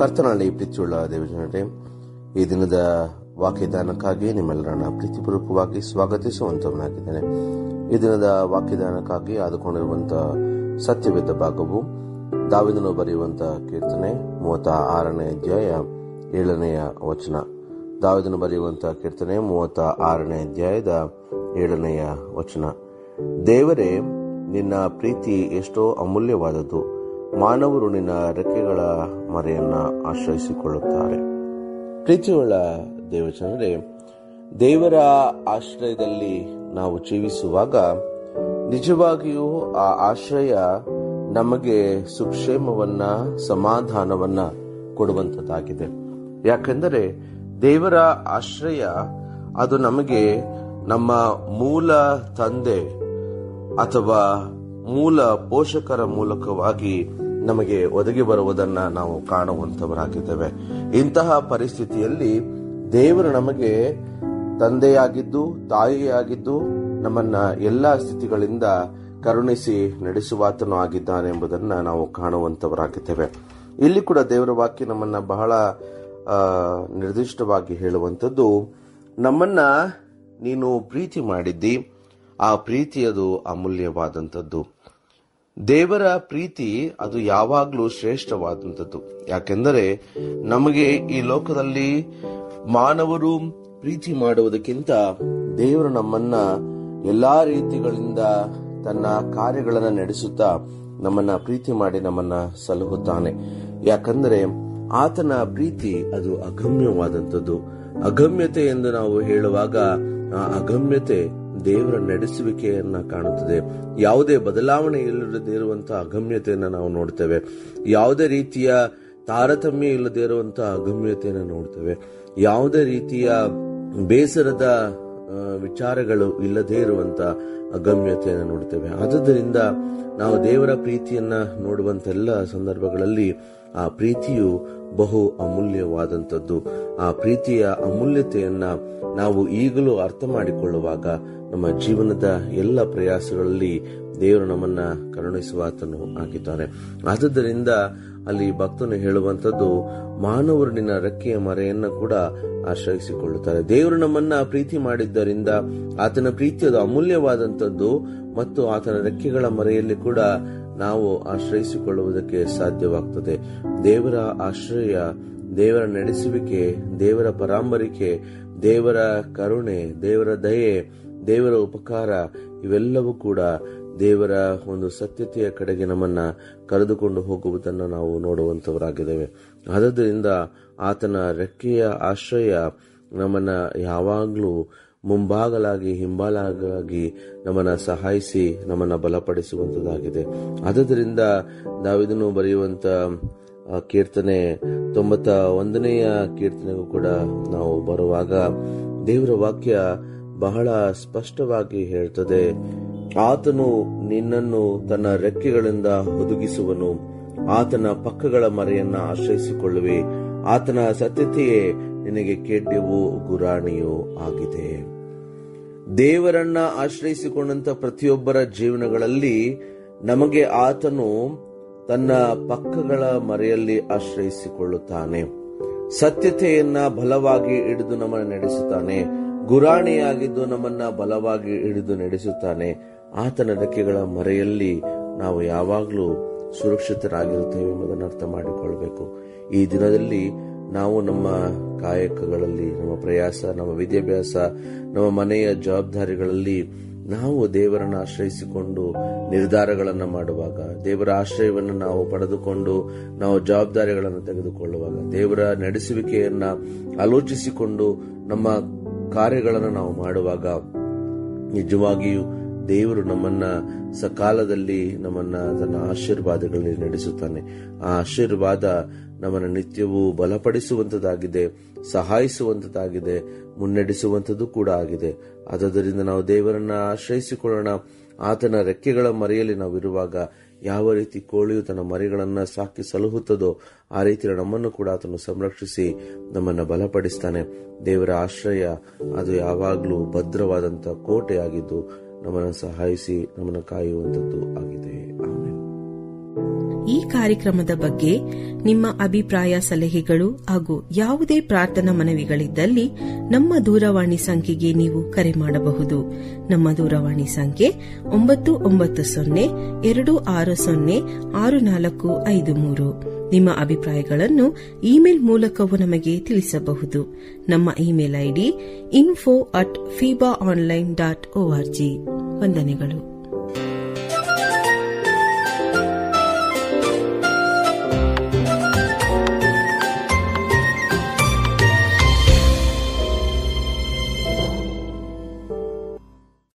ಕರ್ತನಲ್ಲಿ ಪ್ರೀತಿಯುಳ್ಳ ದೇವಜನರೇ, ಈ ದಿನದ ವಾಕ್ಯದಾನಕ್ಕಾಗಿ ನಿಮ್ಮೆಲ್ಲರನ್ನ ಪ್ರೀತಿಪೂರ್ವಕವಾಗಿ ಸ್ವಾಗತಿಸುವಂತವನಾಗಿದ್ದೇನೆ. ಈ ದಿನದ ವಾಕ್ಯದಾನಕ್ಕಾಗಿ ಆದುಕೊಂಡಿರುವಂತಹ ಸತ್ಯವೇದ ಭಾಗವು ದಾವೀದನು ಬರೆಯುವಂತಹ ಕೀರ್ತನೆ 36ನೇ ಅಧ್ಯಾಯ 7ನೇ ವಚನ. ದಾವೀದನು ಬರೆಯುವಂತಹ ಕೀರ್ತನೆ 36ನೇ ಅಧ್ಯಾಯದ 7ನೇ ವಚನ. ದೇವರೇ, ನಿನ್ನ ಪ್ರೀತಿ ಎಷ್ಟೋ ಅಮೂಲ್ಯವಾದದ್ದು, ಮಾನವರು ನಿನ್ನ ರೆಕ್ಕೆಗಳ ಮರೆಯನ್ನ ಆಶ್ರಯಿಸಿಕೊಳ್ಳುತ್ತಾರೆ. ಪ್ರೀತಿಯುಳ್ಳ ದೇವಜನರೇ, ದೇವರ ಆಶ್ರಯದಲ್ಲಿ ನಾವು ಜೀವಿಸುವಾಗ ನಿಜವಾಗಿಯೂ ಆ ಆಶ್ರಯ ನಮಗೆ ಸುಕ್ಷೇಮವನ್ನ, ಸಮಾಧಾನವನ್ನ ಕೊಡುವಂತದ್ದಾಗಿದೆ. ಯಾಕೆಂದರೆ ದೇವರ ಆಶ್ರಯ ಅದು ನಮಗೆ ನಮ್ಮ ಮೂಲ ತಂದೆ ಅಥವಾ ಮೂಲ ಪೋಷಕರ ಮೂಲಕವಾಗಿ ನಮಗೆ ಒದಗಿ ಬರುವುದನ್ನ ನಾವು ಕಾಣುವಂತವರಾಗಿದ್ದೇವೆ. ಇಂತಹ ಪರಿಸ್ಥಿತಿಯಲ್ಲಿ ದೇವರು ನಮಗೆ ತಂದೆಯಾಗಿದ್ದು, ತಾಯಿಯಾಗಿದ್ದು, ನಮ್ಮನ್ನ ಎಲ್ಲಾ ಸ್ಥಿತಿಗಳಿಂದ ಕರುಣಿಸಿ ನಡೆಸುವಾತನು ಆಗಿದ್ದಾನೆ ಎಂಬುದನ್ನ ನಾವು ಕಾಣುವಂತವರಾಗಿದ್ದೇವೆ. ಇಲ್ಲಿ ಕೂಡ ದೇವರ ವಾಕ್ಯ ನಮ್ಮನ್ನ ಬಹಳ ನಿರ್ದಿಷ್ಟವಾಗಿ ಹೇಳುವಂಥದ್ದು, ನಮ್ಮನ್ನ ನೀನು ಪ್ರೀತಿ ಮಾಡಿದ್ದಿ, ಆ ಪ್ರೀತಿ ಅದು ಅಮೂಲ್ಯವಾದಂಥದ್ದು. ದೇವರ ಪ್ರೀತಿ ಅದು ಯಾವಾಗ್ಲೂ ಶ್ರೇಷ್ಠವಾದಂಥದ್ದು. ಯಾಕೆಂದರೆ ನಮಗೆ ಈ ಲೋಕದಲ್ಲಿ ಮಾನವರು ಪ್ರೀತಿ ಮಾಡುವುದಕ್ಕಿಂತ ದೇವರು ನಮ್ಮನ್ನ ಎಲ್ಲಾ ರೀತಿಗಳಿಂದ ತನ್ನ ಕಾರ್ಯಗಳನ್ನ ನಡೆಸುತ್ತಾ ನಮ್ಮನ್ನ ಪ್ರೀತಿ ಮಾಡಿ ನಮ್ಮನ್ನ ಸಲಹುತ್ತಾನೆ. ಯಾಕಂದರೆ ಆತನ ಪ್ರೀತಿ ಅದು ಅಗಮ್ಯವಾದಂಥದ್ದು. ಅಗಮ್ಯತೆ ಎಂದು ನಾವು ಹೇಳುವಾಗ ಆ ಅಗಮ್ಯತೆ ದೇವರ ನಡೆಸುವಿಕೆಯನ್ನ ಕಾಣುತ್ತದೆ. ಯಾವುದೇ ಬದಲಾವಣೆ ಇಲ್ಲದೇ ಇರುವಂತಹ ಅಗಮ್ಯತೆಯನ್ನ ನಾವು ನೋಡ್ತೇವೆ. ಯಾವುದೇ ರೀತಿಯ ತಾರತಮ್ಯ ಇಲ್ಲದೇ ಇರುವಂತಹ ಅಗಮ್ಯತೆಯನ್ನ ನೋಡ್ತೇವೆ. ಯಾವುದೇ ರೀತಿಯ ಬೇಸರದ ವಿಚಾರಗಳು ಇಲ್ಲದೇ ಇರುವಂತಹ ಅಗಮ್ಯತೆಯನ್ನು ನೋಡ್ತೇವೆ. ಆದುದರಿಂದ ನಾವು ದೇವರ ಪ್ರೀತಿಯನ್ನ ನೋಡುವಂತೆಲ್ಲ ಸಂದರ್ಭಗಳಲ್ಲಿ ಆ ಪ್ರೀತಿಯು ಬಹು ಅಮೂಲ್ಯವಾದಂಥದ್ದು. ಆ ಪ್ರೀತಿಯ ಅಮೂಲ್ಯತೆಯನ್ನ ನಾವು ಈಗಲೂ ಅರ್ಥ ಮಾಡಿಕೊಳ್ಳುವಾಗ ನಮ್ಮ ಜೀವನದ ಎಲ್ಲ ಪ್ರಯಾಸಗಳಲ್ಲಿ ದೇವರು ನಮ್ಮನ್ನ ಕರುಣಿಸುವಾತನು ಆಗಿದ್ದಾನೆ. ಆದುದರಿಂದ ಅಲ್ಲಿ ಭಕ್ತನು ಹೇಳುವಂಥದ್ದು, ಮಾನವರು ನಿನ್ನ ರೆಕ್ಕೆಯ ಮರೆಯನ್ನ ಕೂಡ ಆಶ್ರಯಿಸಿಕೊಳ್ಳುತ್ತಾರೆ. ದೇವರು ನಮ್ಮನ್ನ ಪ್ರೀತಿ ಮಾಡಿದ್ದರಿಂದ ಆತನ ಪ್ರೀತಿ ಅದು ಅಮೂಲ್ಯವಾದಂಥದ್ದು ಮತ್ತು ಆತನ ರೆಕ್ಕೆಗಳ ಮರೆಯಲ್ಲಿ ಕೂಡ ನಾವು ಆಶ್ರಯಿಸಿಕೊಳ್ಳುವುದಕ್ಕೆ ಸಾಧ್ಯವಾಗ್ತದೆ. ದೇವರ ಆಶ್ರಯ, ದೇವರ ನಡೆಸುವಿಕೆ, ದೇವರ ಪರಾಂಬರಿಕೆ, ದೇವರ ಕರುಣೆ, ದೇವರ ದಯೆ, ದೇವರ ಉಪಕಾರ ಇವೆಲ್ಲವೂ ಕೂಡ ದೇವರ ಒಂದು ಸತ್ಯತೆಯ ಕಡೆಗೆ ನಮ್ಮನ್ನ ಕರೆದುಕೊಂಡು ಹೋಗುವುದನ್ನು ನಾವು ನೋಡುವಂತವರಾಗಿದ್ದೇವೆ. ಆದ್ದರಿಂದ ಆತನ ರೆಕ್ಕೆಯ ಆಶ್ರಯ ನಮ್ಮನ್ನ ಯಾವಾಗ್ಲೂ ಮುಂಭಾಗಲಾಗಿ ಹಿಂಬಾಲಾಗಿ ನಮ್ಮನ್ನ ಸಹಾಯಿಸಿ ನಮ್ಮನ್ನ ಬಲಪಡಿಸುವಂತದ್ದಾಗಿದೆ. ಆದ್ದರಿಂದ ದಾವೀದನು ಬರೆಯುವಂತ ಕೀರ್ತನೆ 91ನೆಯ ಕೀರ್ತನೆಗೂ ಕೂಡ ನಾವು ಬರುವಾಗ ದೇವರ ವಾಕ್ಯ ಬಹಳ ಸ್ಪಷ್ಟವಾಗಿ ಹೇಳ್ತದೆ, ಆತನು ನಿನ್ನನ್ನು ತನ್ನ ರೆಕ್ಕೆಗಳಿಂದ ಹುದುಗಿಸುವನು, ಆತನ ಪಕ್ಕಗಳ ಮರೆಯನ್ನ ಆಶ್ರಯಿಸಿಕೊಳ್ಳುವೆ, ಆತನ ಸತ್ಯತೆಯೇ ನಿನಗೆ ಖೇಡ್ಯವೂ ಗುರಾಣಿಯೂ ಆಗಿದೆ. ದೇವರನ್ನ ಆಶ್ರಯಿಸಿಕೊಂಡಂತ ಪ್ರತಿಯೊಬ್ಬರ ಜೀವನಗಳಲ್ಲಿ ನಮಗೆ ಆತನು ತನ್ನ ಪಕ್ಕಗಳ ಮರೆಯಲ್ಲಿ ಆಶ್ರಯಿಸಿಕೊಳ್ಳುತ್ತಾನೆ. ಸತ್ಯತೆಯನ್ನ ಬಲವಾಗಿ ಹಿಡಿದು ನಮ್ಮನ್ನು ನಡೆಸುತ್ತಾನೆ. ಗುರಾಣಿಯಾಗಿದ್ದು ನಮ್ಮನ್ನ ಬಲವಾಗಿ ಹಿಡಿದು ನಡೆಸುತ್ತಾನೆ. ಆತನ ರೆಕ್ಕೆಗಳ ಮರೆಯಲ್ಲಿ ನಾವು ಯಾವಾಗಲೂ ಸುರಕ್ಷಿತರಾಗಿರುತ್ತೇವೆ ಎಂಬುದನ್ನು ಅರ್ಥ ಮಾಡಿಕೊಳ್ಬೇಕು. ಈ ದಿನದಲ್ಲಿ ನಾವು ನಮ್ಮ ಕಾಯಕಗಳಲ್ಲಿ, ನಮ್ಮ ಪ್ರಯಾಸ, ನಮ್ಮ ವಿದ್ಯಾಭ್ಯಾಸ, ನಮ್ಮ ಮನೆಯ ಜವಾಬ್ದಾರಿಗಳಲ್ಲಿ ನಾವು ದೇವರನ್ನು ಆಶ್ರಯಿಸಿಕೊಂಡು ನಿರ್ಧಾರಗಳನ್ನು ಮಾಡುವಾಗ, ದೇವರ ಆಶ್ರಯವನ್ನು ನಾವು ಪಡೆದುಕೊಂಡು ನಾವು ಜವಾಬ್ದಾರಿಗಳನ್ನು ತೆಗೆದುಕೊಳ್ಳುವಾಗ, ದೇವರ ನಡೆಸುವಿಕೆಯನ್ನ ಆಲೋಚಿಸಿಕೊಂಡು ನಮ್ಮ ಕಾರ್ಯಗಳನ್ನು ನಾವು ಮಾಡುವಾಗ ನಿಜವಾಗಿಯೂ ದೇವರು ನಮ್ಮನ್ನ ಸಕಾಲದಲ್ಲಿ ನಮ್ಮನ್ನ ತನ್ನ ಆಶೀರ್ವಾದಗಳಲ್ಲಿ ನಡೆಸುತ್ತಾನೆ. ಆ ಆಶೀರ್ವಾದ ನಮ್ಮನ್ನು ನಿತ್ಯವೂ ಬಲಪಡಿಸುವಂತದ್ದಾಗಿದೆ, ಸಹಾಯಿಸುವಂತದ್ದಾಗಿದೆ, ಮುನ್ನಡೆಸುವಂಥದ್ದು ಕೂಡ ಆಗಿದೆ. ಆದ್ದರಿಂದ ನಾವು ದೇವರನ್ನ ಆಶ್ರಯಿಸಿಕೊಳ್ಳೋಣ. ಆತನ ರೆಕ್ಕೆಗಳ ಮರೆಯಲ್ಲಿ ನಾವು ಇರುವಾಗ ಯಾವ ರೀತಿ ಕೋಳಿಯು ತನ್ನ ಮರಿಗಳನ್ನ ಸಾಕಿ ಸಲಹುತ್ತದೋ ಆ ರೀತಿ ನಮ್ಮನ್ನು ಕೂಡ ಆತನು ಸಂರಕ್ಷಿಸಿ ನಮ್ಮನ್ನು ಬಲಪಡಿಸ್ತಾನೆ. ದೇವರ ಆಶ್ರಯ ಅದು ಯಾವಾಗಲೂ ಭದ್ರವಾದಂತಹ ಕೋಟೆಯಾಗಿದ್ದು ನಮ್ಮನ್ನು ಸಹಾಯಿಸಿ ನಮ್ಮನ್ನು ಕಾಯುವಂಥದ್ದು ಆಗಿದೆ. ಆಮೆನ್. ಈ ಕಾರ್ಯಕ್ರಮದ ಬಗ್ಗೆ ನಿಮ್ಮ ಅಭಿಪ್ರಾಯ, ಸಲಹೆಗಳು ಹಾಗೂ ಯಾವುದೇ ಪ್ರಾರ್ಥನಾ ಮನವಿಗಳಿದ್ದಲ್ಲಿ ನಮ್ಮ ದೂರವಾಣಿ ಸಂಖ್ಯೆಗೆ ನೀವು ಕರೆ ಮಾಡಬಹುದು. ನಮ್ಮ ದೂರವಾಣಿ ಸಂಖ್ಯೆ 996026065453. ನಿಮ್ಮ ಅಭಿಪ್ರಾಯಗಳನ್ನು ಇಮೇಲ್ ಮೂಲಕವೂ ನಮಗೆ ತಿಳಿಸಬಹುದು. ನಮ್ಮ ಇಮೇಲ್ ಐಡಿ info@fibaonline.org. ವಂದನೆಗಳು.